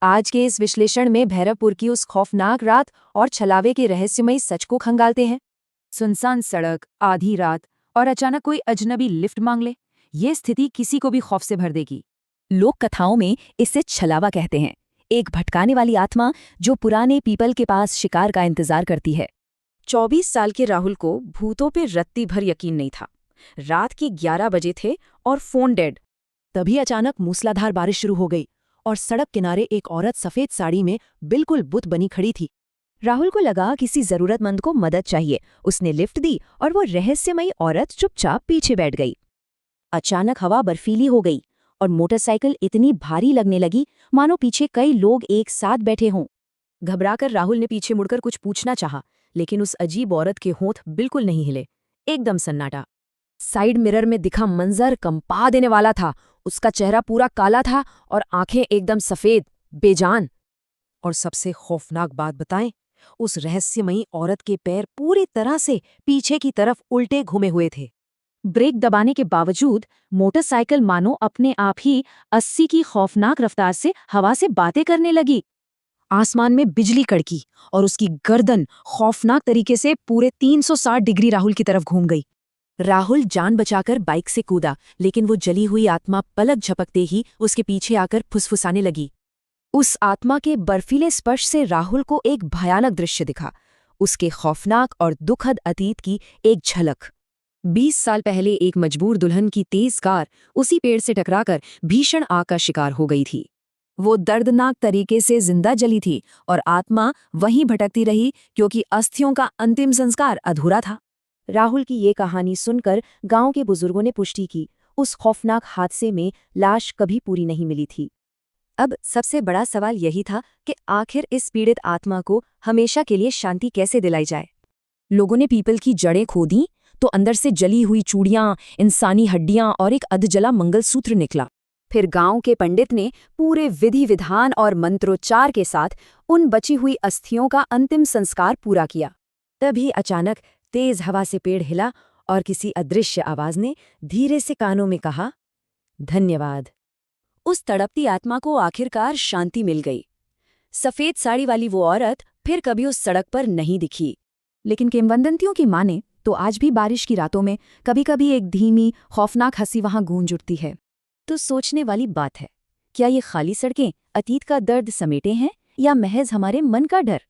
आज के इस विश्लेषण में भैरवपुर की उस खौफनाक रात और छलावे के रहस्यमयी सच को खंगालते हैं। सुनसान सड़क, आधी रात और अचानक कोई अजनबी लिफ्ट मांग ले, ये स्थिति किसी को भी खौफ से भर देगी। लोक कथाओं में इसे छलावा कहते हैं, एक भटकाने वाली आत्मा जो पुराने पीपल के पास शिकार का इंतजार करती है। 24 साल के राहुल को भूतों पे रत्ती भर यकीन नहीं था। रात के 11 बजे थे और फोन डेड। तभी अचानक मूसलाधार बारिश शुरू हो गई और सड़क किनारे एक औरत सफेद साड़ी में बिल्कुल बुत बनी खड़ी थी। राहुल को लगा किसी जरूरतमंद को मदद चाहिए। उसने लिफ्ट दी और वो रहस्यमयी औरत चुपचाप पीछे बैठ गई। अचानक हवा बर्फीली हो गई और मोटरसाइकिल इतनी भारी लगने लगी मानो पीछे कई लोग एक साथ बैठे हों। घबराकर राहुल ने पीछे मुड़कर कुछ पूछना चाहा, लेकिन उस अजीब औरत के होंठ बिल्कुल नहीं हिले। एकदम सन्नाटा। साइड मिरर में दिखा मंजर कंपा देने वाला था। उसका चेहरा पूरा काला था और आंखें एकदम सफेद, बेजान। और सबसे खौफनाक बात बताएं, उस रहस्यमयी औरत के पैर पूरी तरह से पीछे की तरफ उल्टे घुमे हुए थे। ब्रेक दबाने के बावजूद मोटरसाइकिल मानो अपने आप ही 80 की खौफनाक रफ्तार से हवा से बातें करने लगी। आसमान में बिजली कड़की और उसकी गर्दन खौफनाक तरीके से पूरे 360 डिग्री राहुल की तरफ घूम गई। राहुल जान बचाकर बाइक से कूदा, लेकिन वो जली हुई आत्मा पलक झपकते ही उसके पीछे आकर फुसफुसाने लगी। उस आत्मा के बर्फीले स्पर्श से राहुल को एक भयानक दृश्य दिखा, उसके खौफनाक और दुखद अतीत की एक झलक। 20 साल पहले एक मजबूर दुल्हन की तेज कार उसी पेड़ से टकराकर भीषण आग का शिकार हो गई थी। वो दर्दनाक तरीके से जिंदा जली थी और आत्मा वहीं भटकती रही क्योंकि अस्थियों का अंतिम संस्कार अधूरा था। राहुल की ये कहानी सुनकर गांव के बुजुर्गों ने पुष्टि की, उस खौफनाक हादसे में लाश कभी पूरी नहीं मिली थी। अब सबसे बड़ा सवाल यही था कि आखिर इस पीड़ित आत्मा को हमेशा के लिए शांति कैसे दिलाई जाए। लोगों ने पीपल की जड़ें खोदी तो अंदर से जली हुई चूड़ियां, इंसानी हड्डियां और एक अधजला मंगलसूत्र निकला। फिर गांव के पंडित ने पूरे विधि विधान और मंत्रोच्चार के साथ उन बची हुई अस्थियों का अंतिम संस्कार पूरा किया। तभी अचानक तेज हवा से पेड़ हिला और किसी अदृश्य आवाज ने धीरे से कानों में कहा, धन्यवाद। उस तड़पती आत्मा को आखिरकार शांति मिल गई। सफेद साड़ी वाली वो औरत फिर कभी उस सड़क पर नहीं दिखी। लेकिन किंवदंतियों की माने तो आज भी बारिश की रातों में कभी कभी एक धीमी खौफनाक हंसी वहां गूंज उठती है। तो सोचने वाली बात है, क्या ये खाली सड़कें अतीत का दर्द समेटे हैं या महज हमारे मन का डर?